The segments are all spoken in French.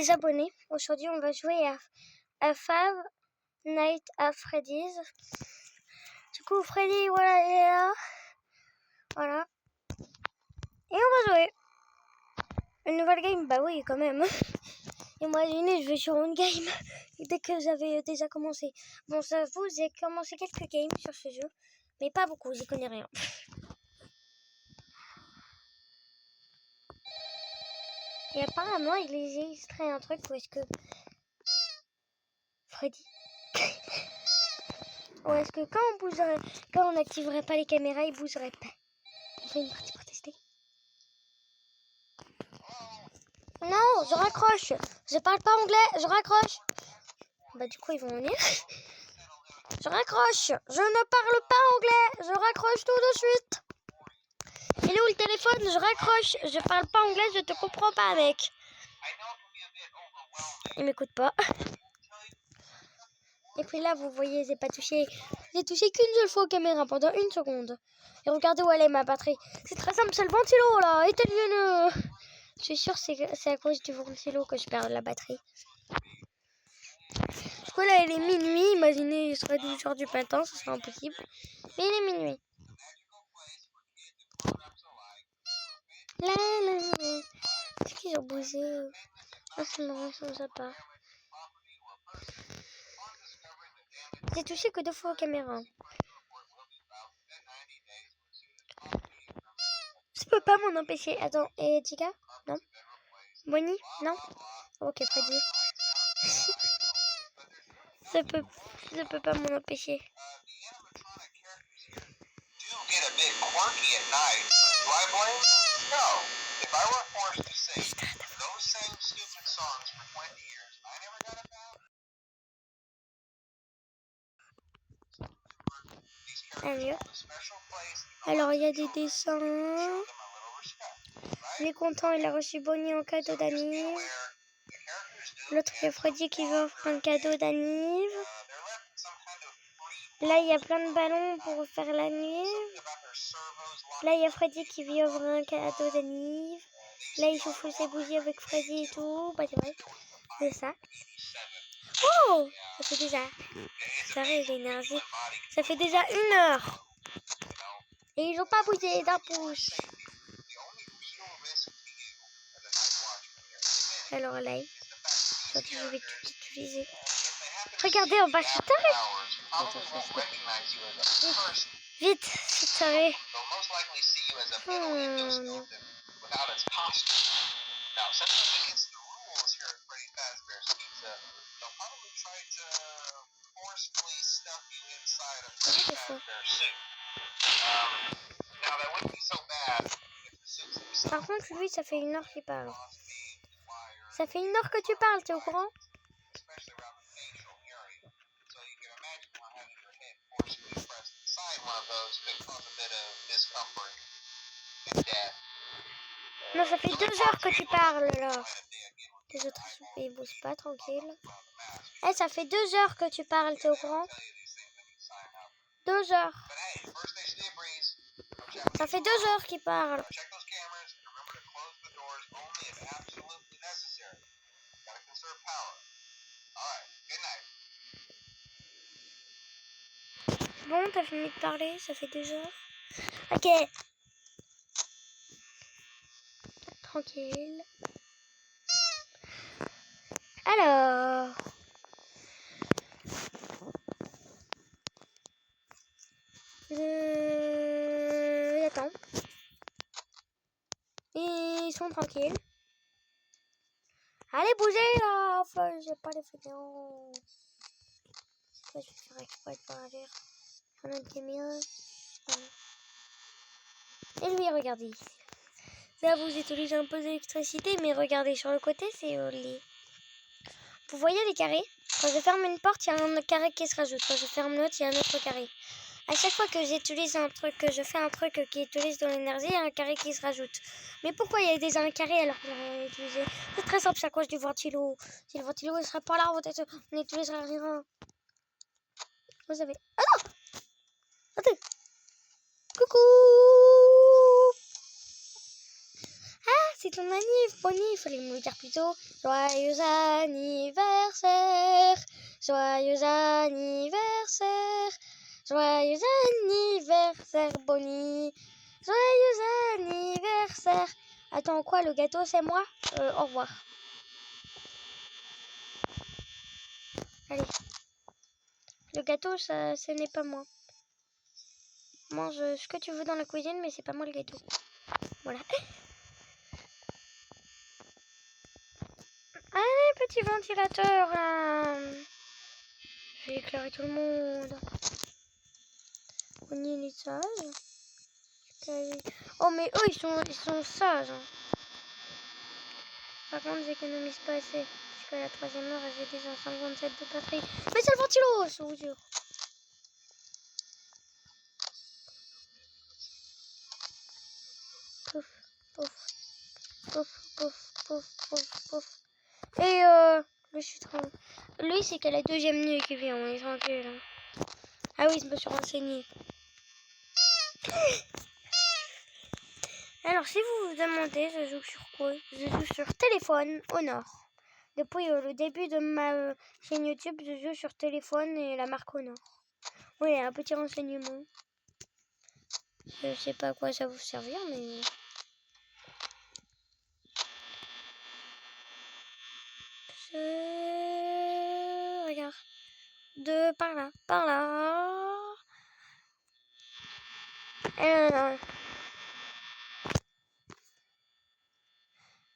les abonnés. Aujourd'hui, on va jouer à Five Nights at Freddy's. Du coup, Freddy, voilà, il est là. Voilà. Et on va jouer. Une nouvelle game? Bah oui, quand même. Imaginez, je vais sur une game dès que j'avais déjà commencé. Bon, ça vous, j'ai commencé quelques games sur ce jeu. Mais pas beaucoup, j'y connais rien. Et apparemment, il existerait un truc où est-ce que Freddy... Ou est-ce que quand on n'activerait pas les caméras, il bougerait pas? On fait une partie pour tester. Non, je raccroche. Je parle pas anglais, je raccroche. Bah du coup, ils vont venir. Je raccroche. Je ne parle pas anglais. Je raccroche tout de suite. Il est où le téléphone? Je raccroche. Je parle pas anglais, je te comprends pas, mec. Il m'écoute pas. Et puis là, vous voyez, j'ai pas touché. J'ai touché qu'une seule fois aux caméras pendant 1 seconde. Et regardez où elle est, ma batterie. C'est très simple, c'est le ventilo, là. Éteignez-le. Je suis sûre que c'est à cause du ventilo que je perds la batterie. Du coup, là, il est minuit. Imaginez, il serait 12h du matin, ce serait impossible. Mais il est minuit. Là, là, là. Est-ce qu'ils ont bougé? Ah, c'est marrant, ça part. J'ai touché que 2 fois aux caméras. Je peux pas m'en empêcher. Attends, et Chica? Non? Bonnie? Non? Ok, Freddy. Je peux pas m'en empêcher. Allez. Alors, il y a des dessins. Il est content, il a reçu Bonnie en cadeau d'anniv. L'autre, il y a Freddy qui veut offrir un cadeau d'anniv. Là, il y a plein de ballons pour faire l'anniv. Là, il y a Freddy qui lui offre un cadeau d'anniv. Là, il souffle ses bougies avec Freddy et tout. Bah, c'est vrai. C'est ça. Oh! Ça fait déjà... Ça arrive, l'énergie. Ça fait déjà 1 heure. Et ils n'ont pas bougé d'un pouce. Alors là, je vais tout utiliser. Regardez, on va se tarer. Vite, se tarer. Par contre, lui, ça fait 1 heure qu'il parle. Ça fait 1 heure que tu parles, t'es au courant? Non, ça fait 2 heures que tu parles, là. Les autres, ils bougent pas, tranquille. Eh, ça fait 2 heures que tu parles, t'es au courant? 2 heures. Ça fait 2 heures qu'il parle. Bon, t'as fini de parler, ça fait 2 heures. Ok. Tranquille. Alors... J'attends. Ils sont tranquilles. Allez, bougez là! Enfin, j'ai pas les vidéos. Je vais faire exprès de pas rire. On a des miens. Et lui, regardez. Là, vous utilisez un peu d'électricité, mais regardez sur le côté, c'est les... Vous voyez les carrés? Quand je ferme une porte, il y a un carré qui se rajoute. Quand je ferme l'autre, il y a un autre carré. À chaque fois que j'utilise un truc, que je fais un truc qui utilise de l'énergie, il y a un carré qui se rajoute. Mais pourquoi il y a déjà un carré alors que j'ai rien utilisé? C'est très simple, c'est à cause du ventilo. Si le ventilo ne serait pas là, on n'utiliserait rien. Vous savez. Ah non! Attends. Coucou! Ah, c'est ton anniv, Bonnie. Il fallait me le dire plus tôt. Joyeux anniversaire. Joyeux anniversaire. Joyeux anniversaire, Bonnie. Joyeux anniversaire. Attends, quoi, le gâteau, c'est moi? Au revoir. Allez. Le gâteau, ça, ce n'est pas moi. Mange ce que tu veux dans la cuisine, mais c'est pas moi le gâteau. Voilà. Allez, petit ventilateur, là. Je vais éclairer tout le monde. On y est sage. Oh, mais eux, ils sont sages. Hein. Par contre, j'économise pas assez. Jusqu'à la 3e heure, j'ai déjà 57 de batterie. Mais c'est le ventilo, je vous jure. Pouf, pouf, pouf, pouf, pouf, pouf, pouf. Et le chutron. Lui, c'est qu'à la 2e nuit qu'il vient, on est tranquille. Hein. Ah oui, je me suis renseignée. Alors, si vous vous demandez, je joue sur quoi? Je joue sur téléphone, Honor. Depuis le début de ma chaîne YouTube, je joue sur téléphone et la marque Honor. Oui, un petit renseignement. Je sais pas à quoi ça va vous servir, mais... Regarde. De par là, par là.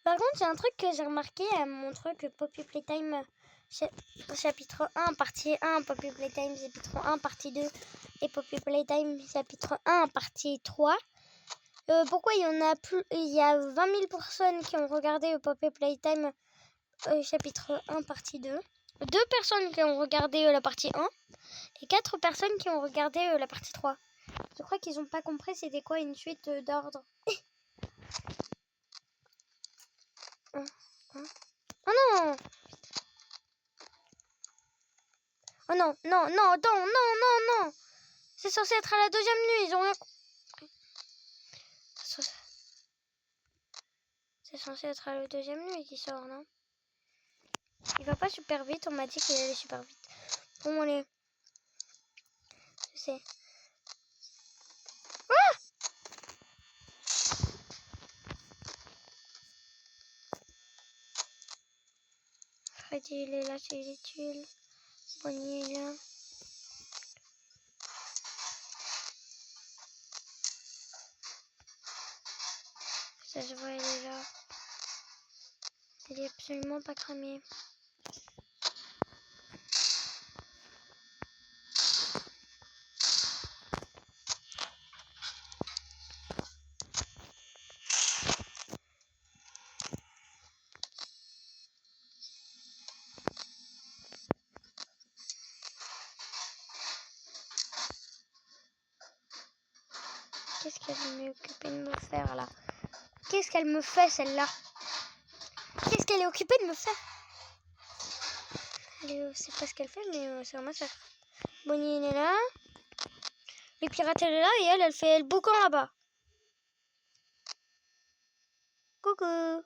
Par contre, il y a un truc que j'ai remarqué à mon truc Poppy Playtime chapitre 1, partie 1, Poppy Playtime chapitre 1, partie 2 et Poppy Playtime chapitre 1, partie 3. Pourquoi il y en a plus? Il y a 20 000 personnes qui ont regardé Poppy Playtime chapitre 1, partie 2. 2 personnes qui ont regardé la partie 1 et 4 personnes qui ont regardé la partie 3. Je crois qu'ils n'ont pas compris c'était quoi une suite d'ordre. Oh non! Oh non, non, non, non, non, non, non! C'est censé être à la 2e nuit, ils ont rien compris. C'est censé être à la 2e nuit qui sort, non? Il va pas super vite, on m'a dit qu'il allait super vite. Bon, allez. Je sais. Ah! Freddy, il est là, c'est les tuiles. Bonnie, il est là. Ça se voit, il est là. Il est absolument pas cramé. Qu'est-ce qu'elle m'est occupée de me faire là? Qu'est-ce qu'elle me fait celle-là? Qu'est-ce qu'elle est occupée de me faire? C'est pas ce qu'elle fait, mais c'est vraiment ça. Bonnie, elle est là. Le pirate, elle est là et elle fait le boucan là-bas. Coucou.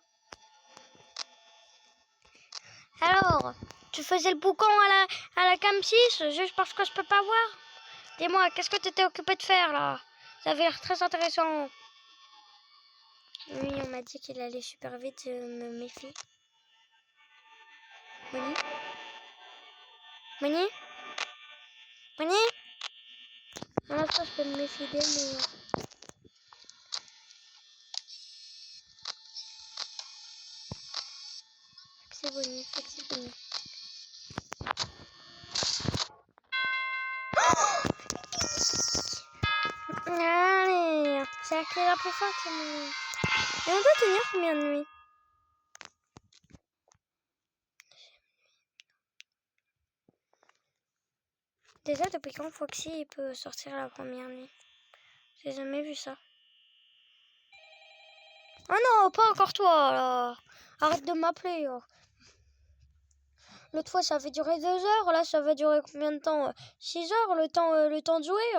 Alors, tu faisais le boucan à la cam 6 juste parce que je peux pas voir? Dis-moi, qu'est-ce que tu étais occupé de faire là? Ça avait l'air très intéressant. Oui, on m'a dit qu'il allait super vite, je me méfie. Bonnie? Bonnie? Bonnie? Pour l'instant, je peux me méfier d'elle, mais... C'est Bonnie, c'est Bonnie. Allez, c'est la clé la plus forte, mais... Et on doit tenir combien de nuits? Déjà, depuis quand Foxy il peut sortir la première nuit? J'ai jamais vu ça. Oh non, pas encore toi, là. Arrête de m'appeler. Oh. L'autre fois, ça avait duré 2 heures. Là, ça va durer combien de temps? 6 heures, le temps de jouer.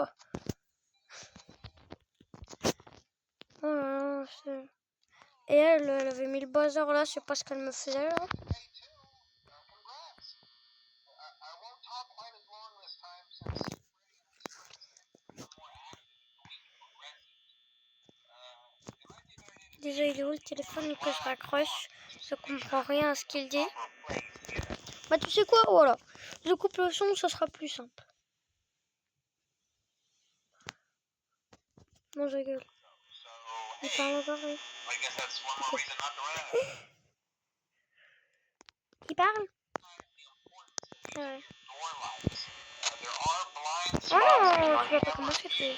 Oh là là, Et elle avait mis le bazar là, je sais pas ce qu'elle me faisait là. Déjà, il est où le téléphone que je raccroche? Je comprends rien à ce qu'il dit. Bah, tu sais quoi? Voilà. Je coupe le son, ça sera plus simple. Bon, je gueule. Il parle encore, oui. Il parle? Ah ouais. Oh non, tu vas pas commencer, tu es.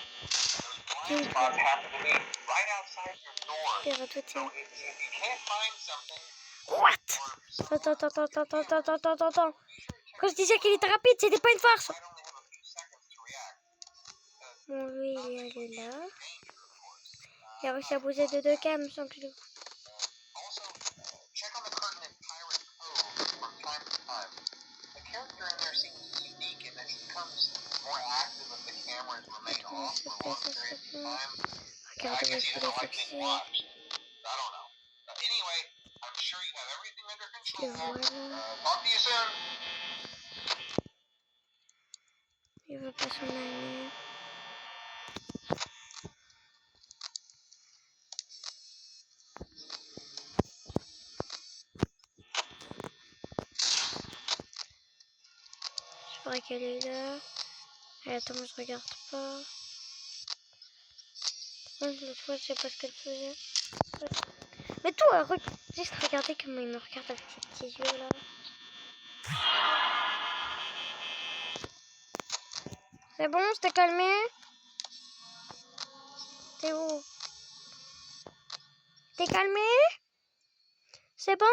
What? Attends. Quand je disais qu'il était rapide, c'était pas une farce. Bon, lui, il est allé là. Il a réussi à poser de 2 cams sans que je... Regardez où est-ce qu'il est fixé. Et voilà. Il veut pas s'en aller. Je crois qu'elle est là. Et attends, je regarde pas. L'autre fois, je sais pas ce qu'elle faisait. Mais toi, juste regardez comment il me regarde avec ses petits yeux là. C'est bon, je t'ai calmé? T'es où? T'es calmé? C'est bon?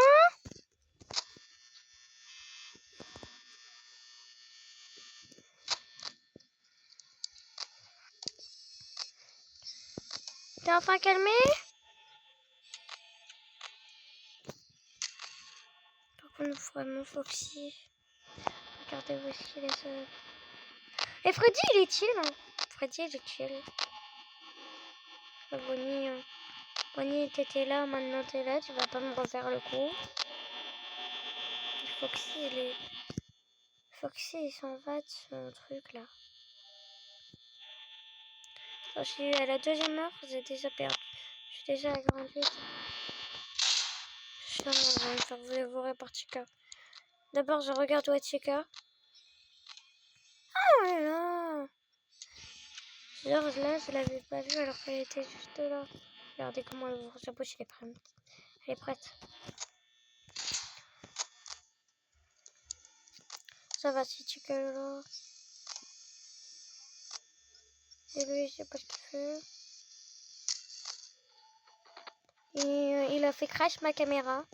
T'es enfin calmé? Par contre, vraiment, Foxy. Regardez où est-ce qu'il est seul. Et Freddy, il est chill. Hein. Freddy, il est chill. Bonnie, t'étais là, maintenant t'es là, tu vas pas me refaire le coup. Foxy, il s'en va de son truc là. Je suis à la 2e heure, j'ai déjà perdu. Je suis déjà à 48. Je vais me faire dévorer par Chica. D'abord, je regarde où est Chica. Oh là là! Genre là, je l'avais pas vue alors qu'elle était juste là. Regardez comment elle ouvre sa bouche, elle est prête. Elle est prête. Ça va si Chica est là. Et lui, je sais pas ce qu'il fait. Et il a fait crash ma caméra.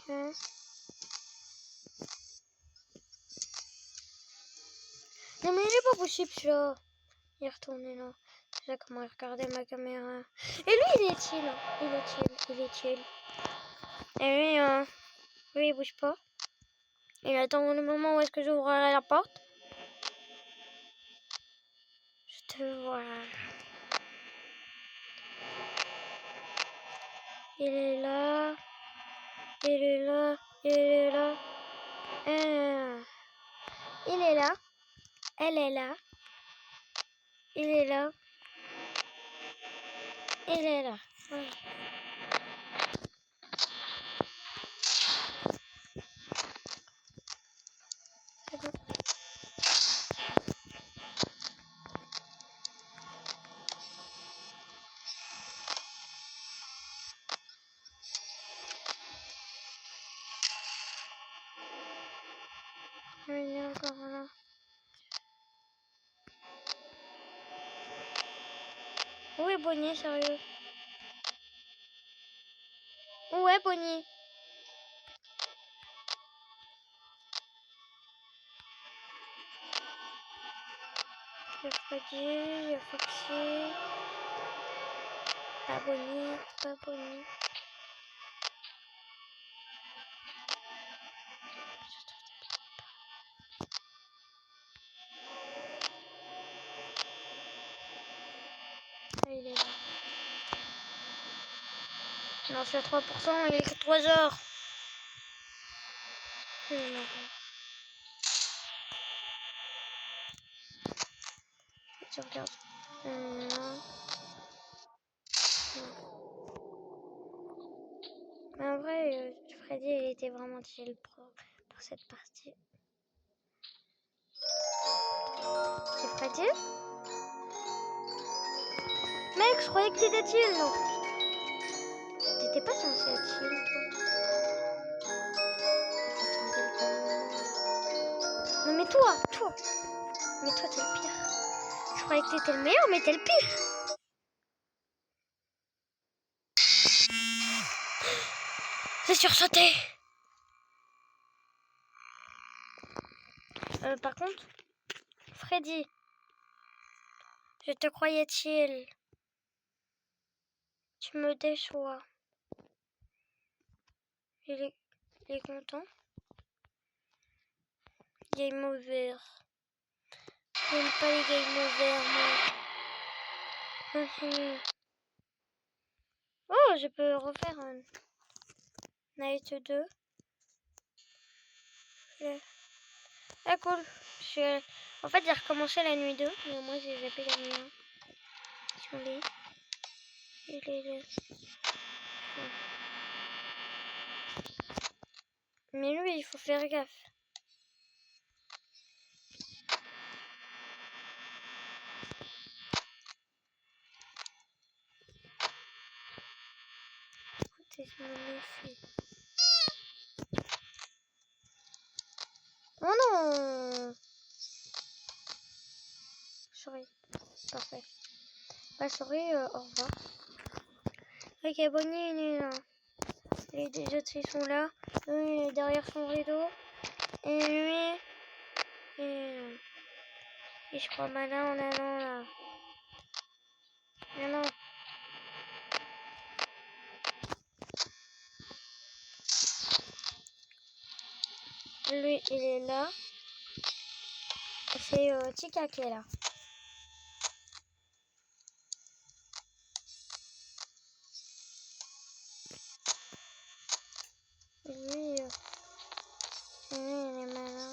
Hein? Non mais il est pas possible celui-là. Il est retourné là. C'est là comment il regardait ma caméra. Et lui il est chill. Il est chill. Et lui il bouge pas. Il attend le moment où est-ce que j'ouvrirai la porte. Je te vois. Il est là. Il est là. Il est là. Il est là. Elle est là. Il est là. Il est là. Voilà. C'est bon. Il est encore là. Où est Bonnie, sérieux? Où est Bonnie? Il y a Freddy, il y a Foxy. Pas Bonnie, pas Bonnie. Ah, il est là. Non, c'est à 3%, il est que 3 heures. Je regarde. Non. Mais en vrai, Freddy, il était vraiment chill pour cette partie. C'est Freddy? Mec, je croyais que t'étais chill, non? T'étais pas censé être chill, toi. Non, mais toi. Mais toi, t'es le pire. Je croyais que t'étais le meilleur, mais t'es le pire. J'ai sursauté. Par contre, Freddy, je te croyais chill. Tu me déçois. Il est content. Game over. J'aime pas les game over, moi. Oh, je peux refaire un Night 2. Ah, cool. En fait, j'ai recommencé la nuit 2, mais moi, j'ai zappé la nuit 1. Sur les... Mais lui, il faut faire gaffe. Écoutez, je me méfie. Oh non! Sorry. Parfait. Bah, sorry, au revoir. Ok, Bonnie, il est là. Les deux autres, ils sont là. Lui, il est derrière son rideau. Et lui... Et je crois malin en allant là. Non, non. Lui, il est là. C'est Chica qui est là. Et lui, il est malin.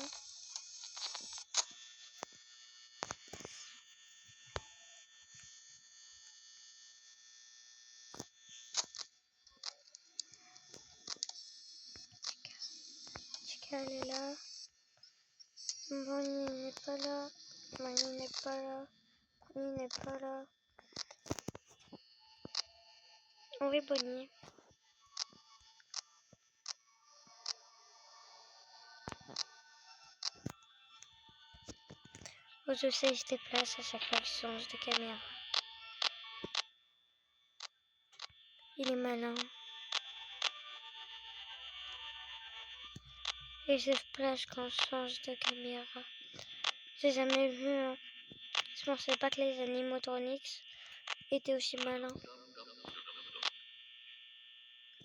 Chica, elle est là. Bonnie n'est pas là. Bonnie n'est pas là. Bonnie n'est pas là. Oui, Bonnie. Oh, je sais, je déplace à chaque fois que je change de caméra. Il est malin. Et je splash quand je change de caméra. J'ai jamais vu. Hein. Je pensais pas que les animatronics étaient aussi malins.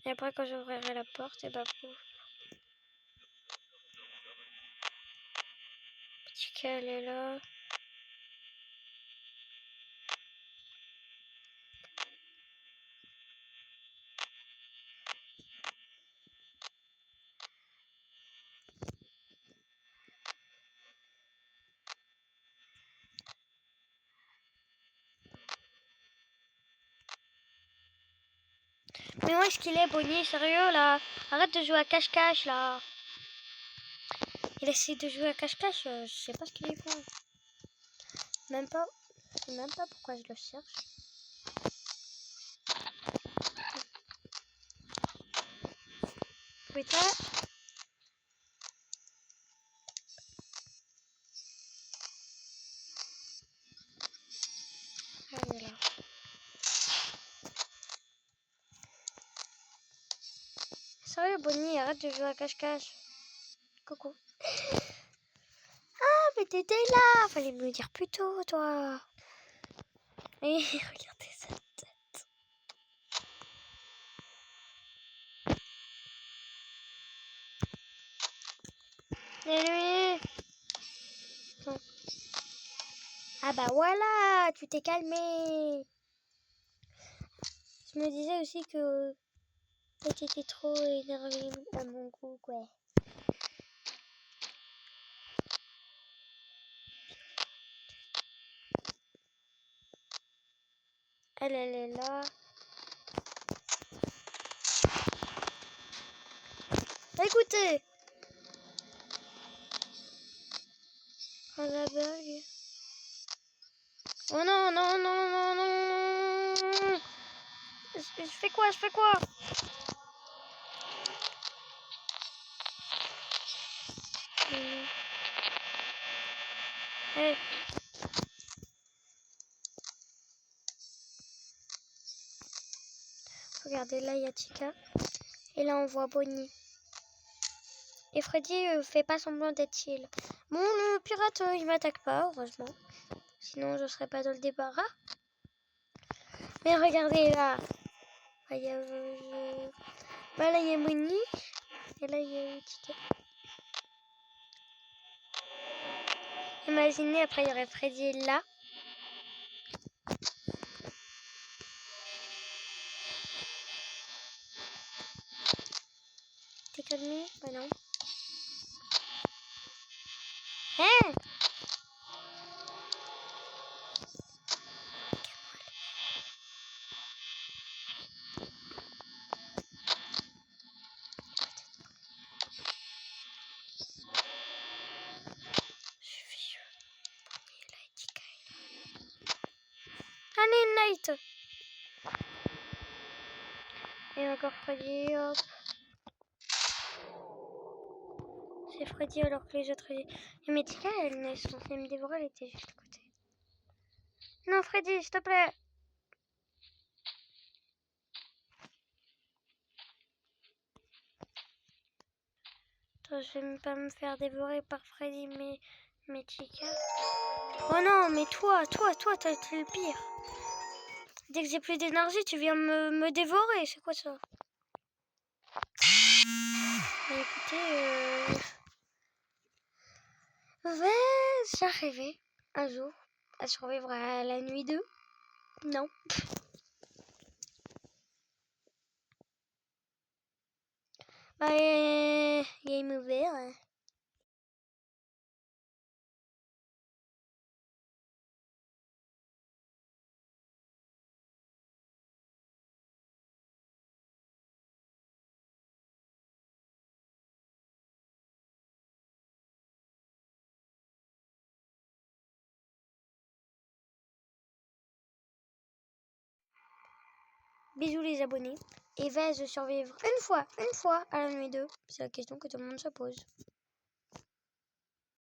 Et après, quand j'ouvrirai la porte, et bah pouf. Chica, elle est là. Mais où est-ce qu'il est, Bonnie? Sérieux, là? Arrête de jouer à cache-cache, là. Il essaie de jouer à cache-cache. Je sais pas ce qu'il fait. Même pas. Je sais même pas pourquoi je le cherche. Putain. Ah, il est là. Sérieux, Bonnie, arrête de jouer à cache-cache. Coucou. Ah, mais t'étais là. Fallait me le dire plus tôt, toi. Et regardez sa tête. Et lui. Non. Ah bah voilà, tu t'es calmé. Je me disais aussi que Et t'étais trop énervé à mon goût, ouais. Elle est là. Écoutez. Oh la bug. Oh non, non, non, non, non. Je fais quoi? Hey. Regardez, là il y a Chica. Et là on voit Bonnie. Et Freddy fait pas semblant d'être chill. Bon, le pirate il m'attaque pas, heureusement. Sinon je serais pas dans le débarras. Mais regardez là. Là il y a Bonnie. Et là il y a Chica. Imaginez après il y aurait Freddy là. T'es calmé? Bah non. Hein? Allez, Night! Et encore Freddy, hop. C'est Freddy alors que les autres... Mais Tika, elle est censée me dévorer, elle était juste à côté. Non, Freddy, s'il te plaît! Attends, je vais même pas me faire dévorer par Freddy, mais Tika... Oh non, mais toi, t'as été le pire. Dès que j'ai plus d'énergie, tu viens me dévorer, c'est quoi ça? Mais écoutez, vais-je arriver un jour à survivre à la nuit 2? Non. Bah, game over. Bisous les abonnés. Et vais-je survivre une fois à la nuit 2? C'est la question que tout le monde se pose.